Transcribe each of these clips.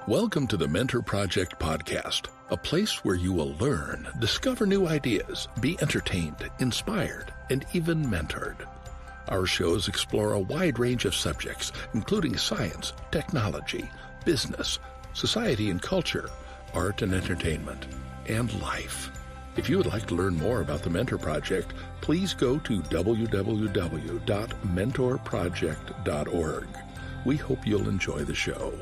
Welcome to the Mentor Project podcast, a place where you will learn, discover new ideas, be entertained, inspired, and even mentored. Our shows explore a wide range of subjects, including science, technology, business, society and culture, art and entertainment, and life. If you would like to learn more about the Mentor Project, please go to www.mentorproject.org. We hope you'll enjoy the show.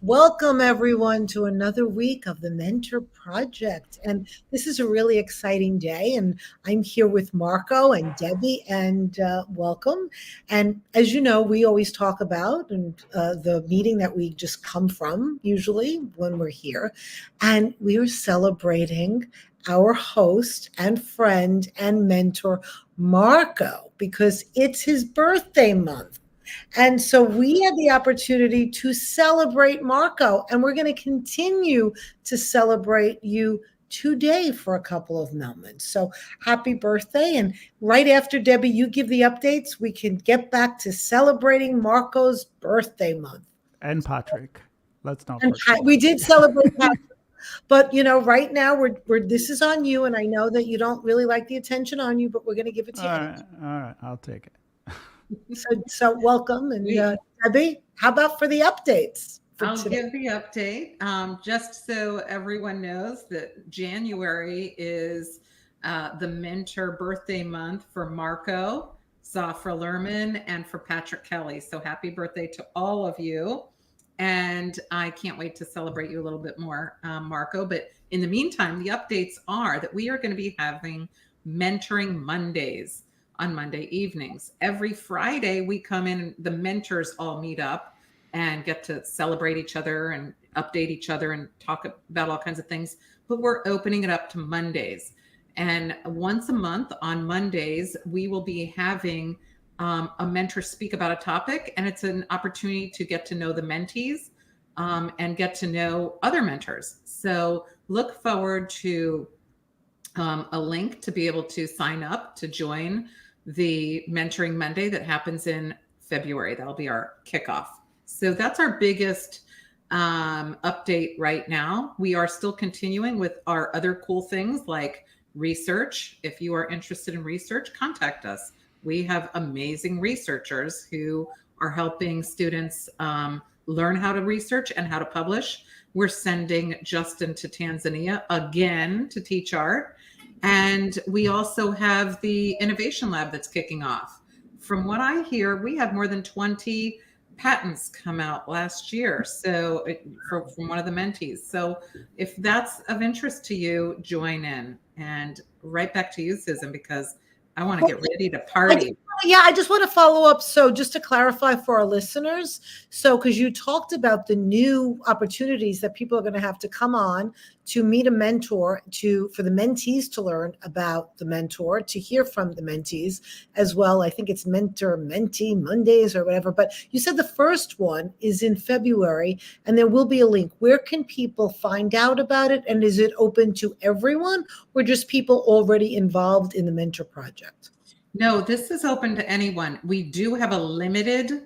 Welcome, everyone, to another week of the Mentor Project. And this is a really exciting day. And I'm here with Marco and Debbie, and welcome. And as you know, we always talk about the meeting that we just come from, usually when we're here. And we are celebrating our host and friend and mentor, Marco, because it's his birthday month. And so we had the opportunity to celebrate Marco, and we're going to continue to celebrate you today for a couple of moments. So happy birthday. And right after, Debbie, you give the updates, we can get back to celebrating Marco's birthday month. And Patrick. Let's not forget. We did celebrate Patrick. But, you know, right now we're this is on you, and I know that you don't really like the attention on you, but we're going to give it to you. All right, I'll take it. So welcome. And Debbie, how about for the updates? I'll give the update. Just so everyone knows that January is the mentor birthday month for Marco, Zafra Lerman, and for Patrick Kelly. So happy birthday to all of you. And I can't wait to celebrate you a little bit more, Marco. But in the meantime, the updates are that we are going to be having Mentoring Mondays on Monday evenings. Every Friday, we come in, the mentors all meet up and get to celebrate each other and update each other and talk about all kinds of things. But we're opening it up to Mondays. And once a month on Mondays, we will be having a mentor speak about a topic. And it's an opportunity to get to know the mentees and get to know other mentors. So look forward to a link to be able to sign up to join the Mentoring Monday that happens in February. That'll be our kickoff. So that's our biggest update right now. We are still continuing with our other cool things like research. If you are interested in research, contact us. We have amazing researchers who are helping students learn how to research and how to publish. We're sending Justin to Tanzania again to teach art. And we also have the Innovation Lab that's kicking off. From what I hear, we had more than 20 patents come out last year. So from one of the mentees. So if that's of interest to you, join in. And right back to you, Susan, because I want to get ready to party. I just want to follow up. So just to clarify for our listeners, so because you talked about the new opportunities that people are going to have to come on to meet a mentor, for the mentees to learn about the mentor, to hear from the mentees as well. I think it's Mentor-Mentee Mondays or whatever. But you said the first one is in February, and there will be a link. Where can people find out about it? And is it open to everyone or just people already involved in the Mentor Project? No, this is open to anyone. We do have a limited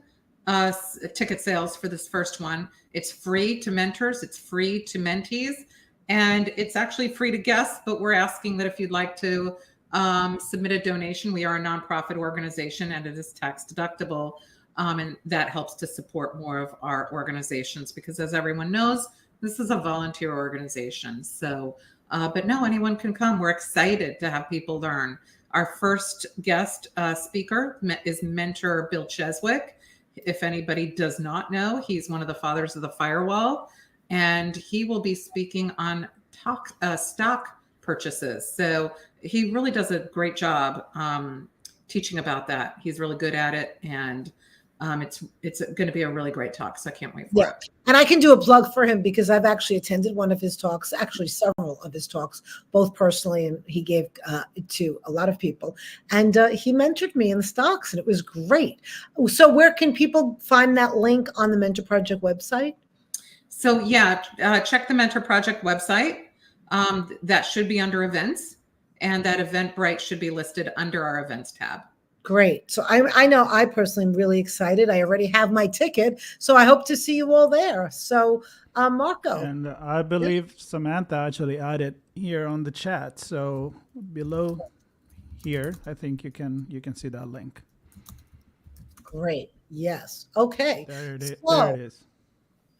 ticket sales for this first one. It's free to mentors. It's free to mentees. And it's actually free to guests, but we're asking that if you'd like to submit a donation, we are a nonprofit organization and it is tax deductible. And that helps to support more of our organizations because as everyone knows, this is a volunteer organization. So, but no, anyone can come. We're excited to have people learn. Our first guest speaker is Mentor Bill Cheswick. If anybody does not know, he's one of the fathers of the firewall, and he will be speaking on stock purchases. So he really does a great job teaching about that. He's really good at it, and it's going to be a really great talk. So I can't wait for it. And I can do a plug for him because I've actually attended one of his talks, actually several of his talks, both personally, and he gave to a lot of people. And he mentored me in the stocks, and it was great. So where can people find that link on the Mentor Project website? So check the Mentor Project website. That should be under events. and that Eventbrite should be listed under our events tab. Great. So I know I personally am really excited. I already have my ticket, so I hope to see you all there. So, Marco. And I believe Samantha actually added here on the chat. So below here, I think you can see that link. Great. Yes. Okay. There it is. So, There it is.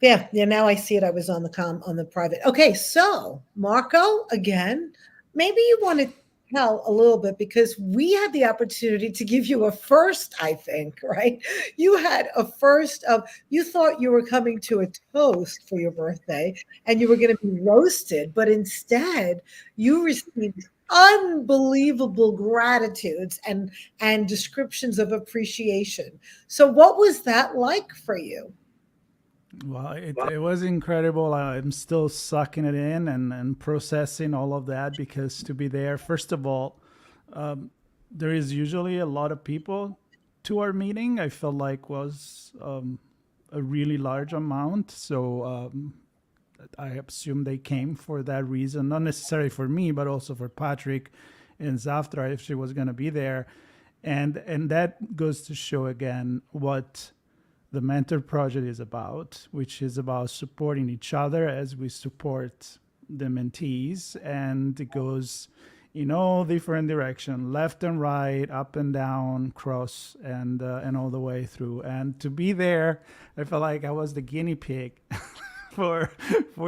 yeah. Now I see it. I was on the private. Okay. So, Marco, again, maybe you want to tell a little bit, because we had the opportunity to give you a first, I think, right? You had a first of, you thought you were coming to a toast for your birthday and you were going to be roasted, but instead you received unbelievable gratitudes and descriptions of appreciation. So what was that like for you? Well, it was incredible. I'm still sucking it in and processing all of that, because to be there, first of all, there is usually a lot of people to our meeting. I felt like was a really large amount. So I assume they came for that reason, not necessarily for me, but also for Patrick and Zaftra if she was going to be there. And that goes to show again what the Mentor Project is about, which is about supporting each other as we support the mentees. And it goes in all different directions, left and right, up and down, cross, and all the way through. And to be there, I felt like I was the guinea pig for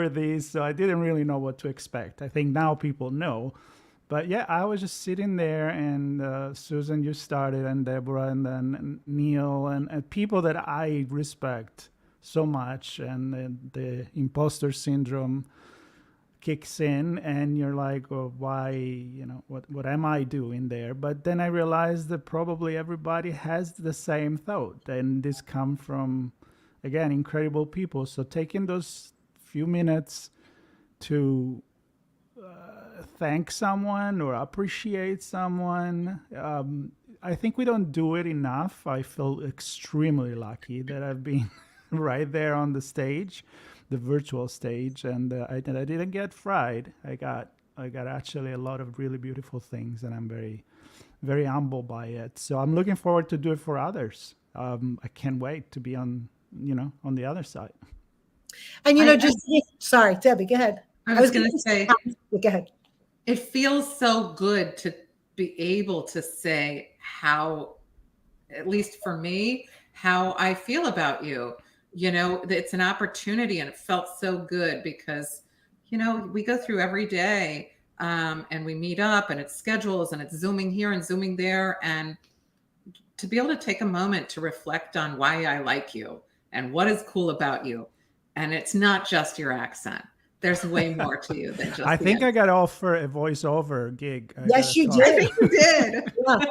these. So I didn't really know what to expect. I think now people know. But yeah, I was just sitting there, and Susan, you started, and Deborah, and then Neil, and people that I respect so much. And the imposter syndrome kicks in, and you're like, well, why, what am I doing there? But then I realized that probably everybody has the same thought. And this come from, again, incredible people. So taking those few minutes to thank someone or appreciate someone. I think we don't do it enough. I feel extremely lucky that I've been right there on the stage, the virtual stage, and I didn't get fried. I got actually a lot of really beautiful things, and I'm very, very humbled by it. So I'm looking forward to do it for others. I can't wait to be on the other side. And sorry, Debbie, go ahead. I was going to say, go ahead. It feels so good to be able to say how, at least for me, how I feel about you. It's an opportunity, and it felt so good because, we go through every day and we meet up, and it's schedules, and it's Zooming here and Zooming there. And to be able to take a moment to reflect on why I like you and what is cool about you. And it's not just your accent. There's way more to you than just. I think I got offered a voiceover gig. Yes, you did. I think you did. Yeah.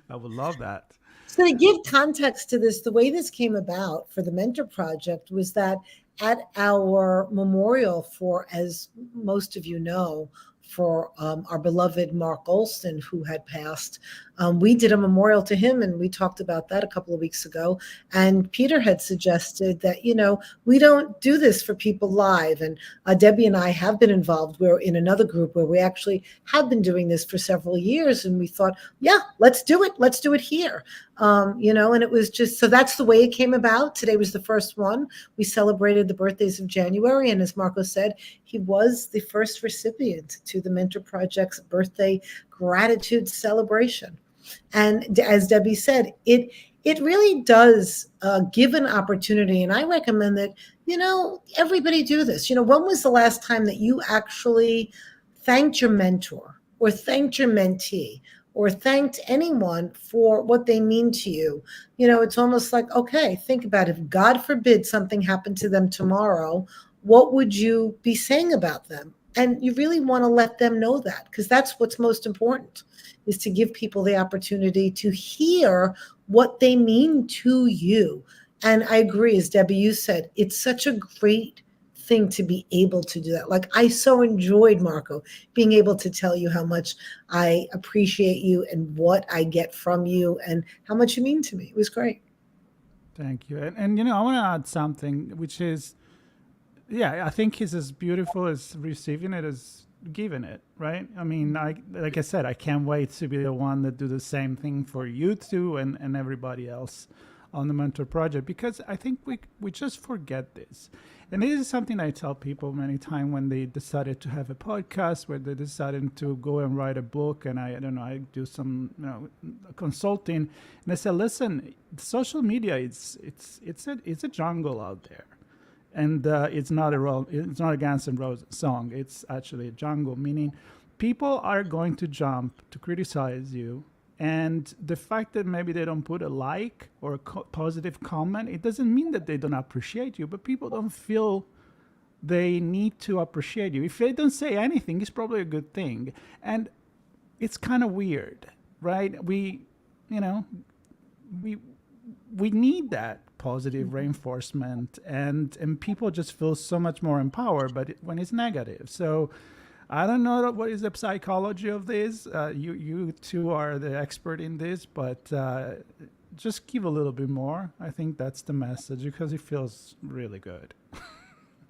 I would love that. So to give context to this, the way this came about for the Mentor Project was that at our memorial for, as most of you know, for our beloved Mark Olson, who had passed, we did a memorial to him, and we talked about that a couple of weeks ago. And Peter had suggested that, we don't do this for people live. And Debbie and I have been involved. We're in another group where we actually have been doing this for several years. And we thought, yeah, let's do it. Let's do it here. And it was just, so that's the way it came about. Today was the first one. We celebrated the birthdays of January. And as Marco said, he was the first recipient to the Mentor Project's birthday gratitude celebration. And as Debbie said, it really does give an opportunity. And I recommend that, everybody do this. When was the last time that you actually thanked your mentor or thanked your mentee or thanked anyone for what they mean to you? It's almost like, okay, think about it. If God forbid something happened to them tomorrow, what would you be saying about them? And you really want to let them know that, because that's what's most important, is to give people the opportunity to hear what they mean to you. And I agree, as Debbie, you said, it's such a great thing to be able to do that. Like, I so enjoyed, Marco, being able to tell you how much I appreciate you and what I get from you and how much you mean to me. It was great. Thank you. And I want to add something, which is, yeah, I think he's as beautiful as receiving it as giving it, right? I mean, like I said, I can't wait to be the one that do the same thing for you two and everybody else on the mentor project, because I think we just forget this. And this is something I tell people many times when they decided to have a podcast, where they decided to go and write a book, and I don't know, I do some consulting, and I said, listen, social media it's a jungle out there, and it's not a Guns N' Roses song. It's actually a jungle, meaning people are going to jump to criticize you. And the fact that maybe they don't put a like or a positive comment, it doesn't mean that they don't appreciate you, but people don't feel they need to appreciate you. If they don't say anything, it's probably a good thing. And it's kind of weird, right? We need that positive reinforcement, and people just feel so much more empowered, but when it's negative. So I don't know what is the psychology of this. You two are the expert in this, but just give a little bit more. I think that's the message, because it feels really good.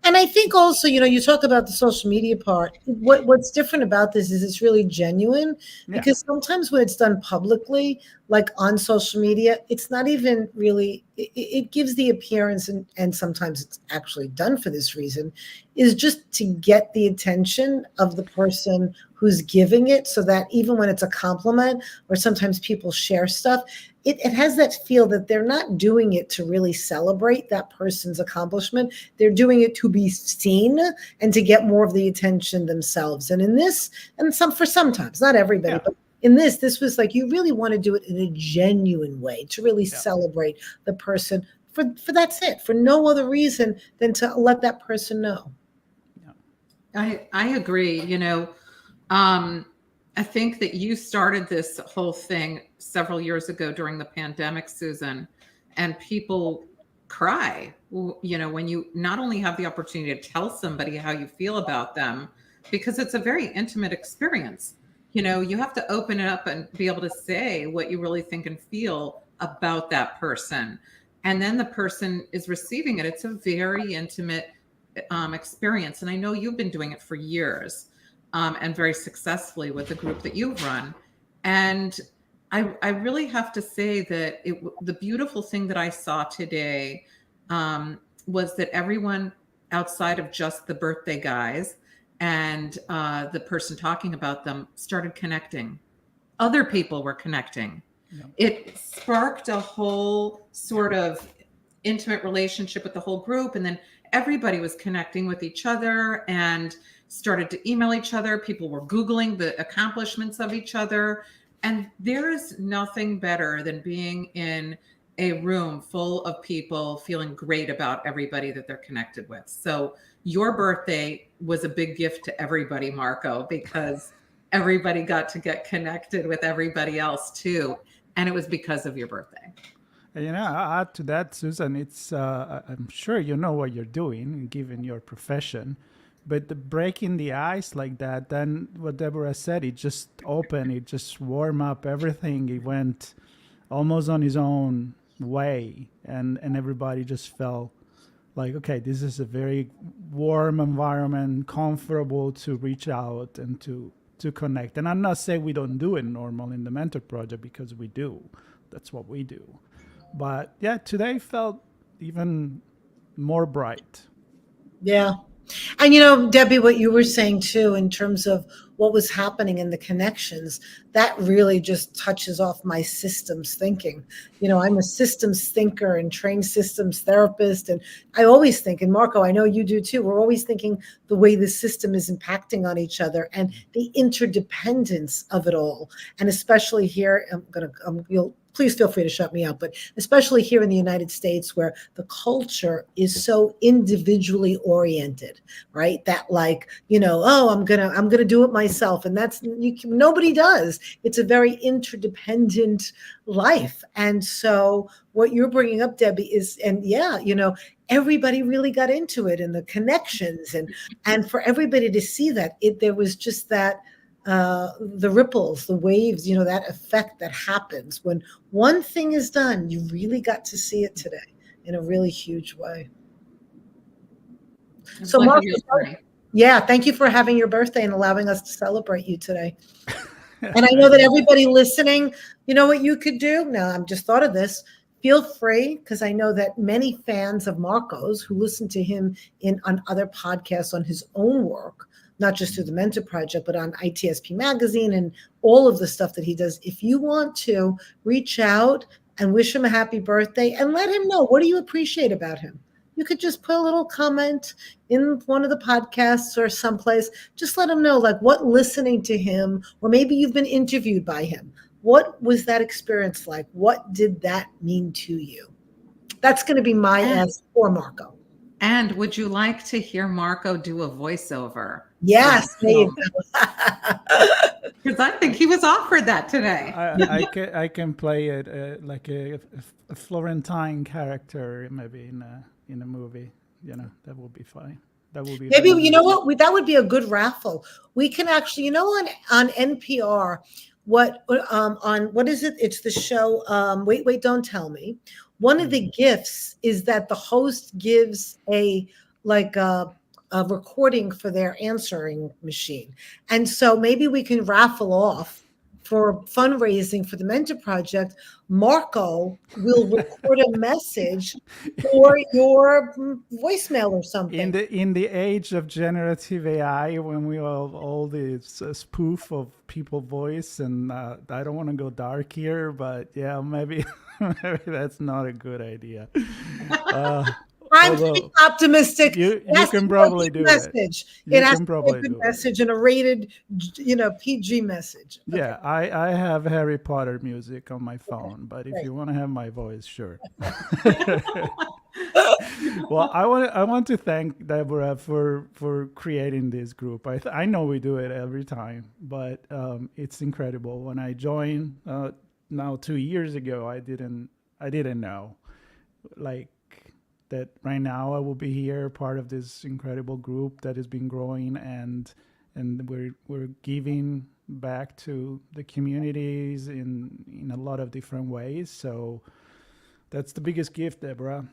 And I think also, you talk about the social media part. What's different about this is it's really genuine, because sometimes when it's done publicly, like on social media, it's not even really, it gives the appearance, and sometimes it's actually done for this reason, is just to get the attention of the person who's giving it, so that even when it's a compliment, or sometimes people share stuff, it has that feel that they're not doing it to really celebrate that person's accomplishment. They're doing it to be seen and to get more of the attention themselves. And in this, and sometimes, not everybody, but in this was like, you really want to do it in a genuine way, to really celebrate the person for that's it, for no other reason than to let that person know. I agree. I think that you started this whole thing several years ago during the pandemic, Susan, and people cry, when you not only have the opportunity to tell somebody how you feel about them, because it's a very intimate experience. You have to open it up and be able to say what you really think and feel about that person. And then the person is receiving it. It's a very intimate experience. And I know you've been doing it for years. And very successfully with the group that you've run. And I really have to say that the beautiful thing that I saw today was that everyone outside of just the birthday guys and the person talking about them started connecting. Other people were connecting. Yeah. It sparked a whole sort of intimate relationship with the whole group. And then everybody was connecting with each other and started to email each other. People were Googling the accomplishments of each other. And there is nothing better than being in a room full of people feeling great about everybody that they're connected with. So your birthday was a big gift to everybody, Marco, because everybody got to get connected with everybody else too. And it was because of your birthday. I'll add to that, Susan, it's I'm sure you know what you're doing, given your profession. But the breaking the ice like that, then what Deborah said, it just opened, it just warmed up everything. It went almost on his own way. And everybody just felt like, okay, this is a very warm environment, comfortable to reach out and to connect. And I'm not saying we don't do it normal in the Mentor Project, because we do. That's what we do. But yeah, today felt even more bright. Yeah. And Debbie, what you were saying too, in terms of what was happening in the connections, that really just touches off my systems thinking. I'm a systems thinker and trained systems therapist. And I always think, and Marco, I know you do too, we're always thinking the way the system is impacting on each other and the interdependence of it all. And especially here, please feel free to shut me out, but especially here in the United States, where the culture is so individually oriented, right? That I'm gonna do it myself, and nobody does. It's a very interdependent life, and so what you're bringing up, Debbie, is, and everybody really got into it, and the connections, and for everybody to see that, there was just that. The ripples, the waves, that effect that happens when one thing is done. You really got to see it today in a really huge way. So, Marco, Yeah, thank you for having your birthday and allowing us to celebrate you today. And I know that everybody listening, you know what you could do? Now, I've just thought of this. Feel free, because I know that many fans of Marco's who listen to him on other podcasts on his own work, not just through the Mentor Project, but on ITSP Magazine and all of the stuff that he does. If you want to reach out and wish him a happy birthday and let him know, what do you appreciate about him? You could just put a little comment in one of the podcasts or someplace. Just let him know, like, what listening to him, or maybe you've been interviewed by him. What was that experience like? What did that mean to you? That's going to be my ask for Marco. And would you like to hear Marco do a voiceover? Yes. Because I think he was offered that today. I can play it like a Florentine character, maybe in a movie. You know, that would be fine. That would be maybe you know what, that would be a good raffle. We can actually, you know, on NPR, on what is it? It's the show. Wait, don't tell me. One of the gifts is that the host gives a recording for their answering machine, and so maybe we can raffle off for fundraising for the Mentor Project. Marco will record a message for your voicemail or something. In the age of generative AI, when we have all this spoof of people's voice, and I don't want to go dark here, but yeah, maybe that's not a good idea. I'm being optimistic. You can probably do message. It has to be a good message and a rated, PG message. Okay. Yeah, I have Harry Potter music on my phone, but if you want to have my voice, sure. Well, I want to thank Deborah for creating this group. I know we do it every time, but it's incredible. When I joined now 2 years ago, I didn't know, like, that right now I will be here, part of this incredible group that has been growing, and we're giving back to the communities in a lot of different ways. So that's the biggest gift, Deborah.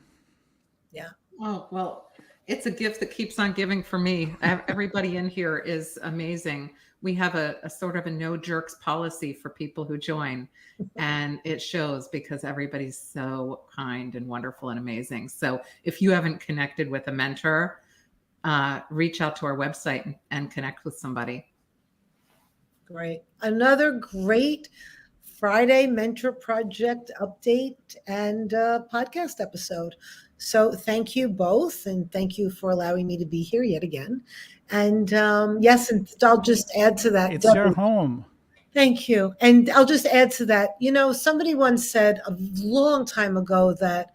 Yeah. Oh, well, it's a gift that keeps on giving for me. Everybody in here is amazing. We have a sort of a no jerks policy for people who join, and it shows because everybody's so kind and wonderful and amazing. So if you haven't connected with a mentor, reach out to our website and connect with somebody. Great. Another great Friday Mentor Project update and podcast episode. So thank you both, and thank you for allowing me to be here yet again. And yes, and I'll just add to that. It's your home. Thank you. And I'll just add to that. You know, somebody once said a long time ago that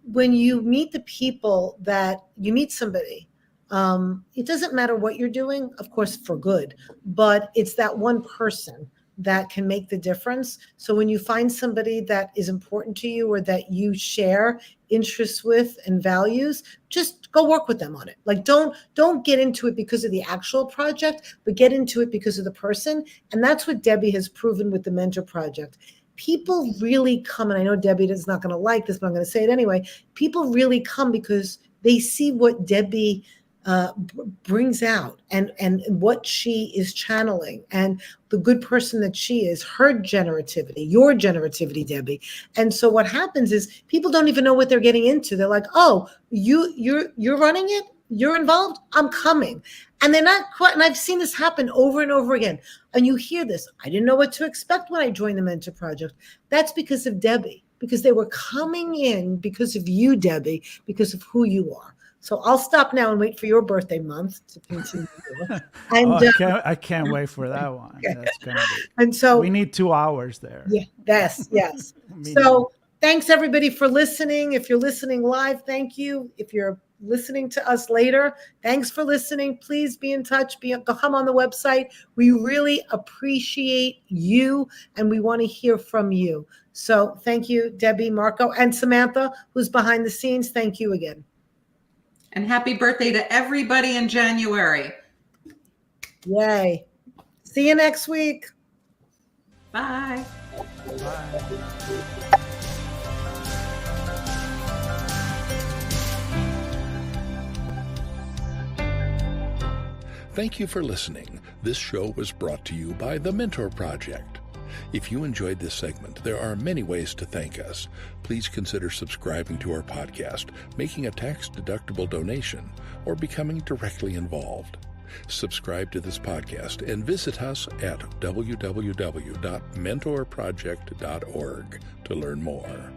when you meet the people that you meet somebody, it doesn't matter what you're doing, of course, for good, but it's that one person that can make the difference. So when you find somebody that is important to you or that you share interests with and values, just go work with them on it. Like, don't get into it because of the actual project, but get into it because of the person. And that's what Debbie has proven with the Mentor Project. People really come, and I know Debbie is not going to like this, but I'm going to say it anyway. People really come because they see what Debbie brings out and what she is channeling and the good person that she is, her generativity, your generativity, Debbie. And so what happens is people don't even know what they're getting into. They're like, oh, you're running it, you're involved, I'm coming. And they're not quite, and I've seen this happen over and over again. And you hear this, I didn't know what to expect when I joined the Mentor Project. That's because of Debbie, because they were coming in because of you, Debbie, because of who you are. So I'll stop now and wait for your birthday month to continue. And, I can't wait for that one. Okay. That's gonna be. And so we need 2 hours there. Yeah. Yes. So thanks everybody for listening. If you're listening live, thank you. If you're listening to us later, thanks for listening. Please be in touch. Come on the website. We really appreciate you, and we want to hear from you. So thank you, Debbie, Marco, and Samantha, who's behind the scenes. Thank you again. And happy birthday to everybody in January. Yay. See you next week. Bye. Bye. Thank you for listening. This show was brought to you by the Mentor Project. If you enjoyed this segment, there are many ways to thank us. Please consider subscribing to our podcast, making a tax-deductible donation, or becoming directly involved. Subscribe to this podcast and visit us at www.mentorproject.org to learn more.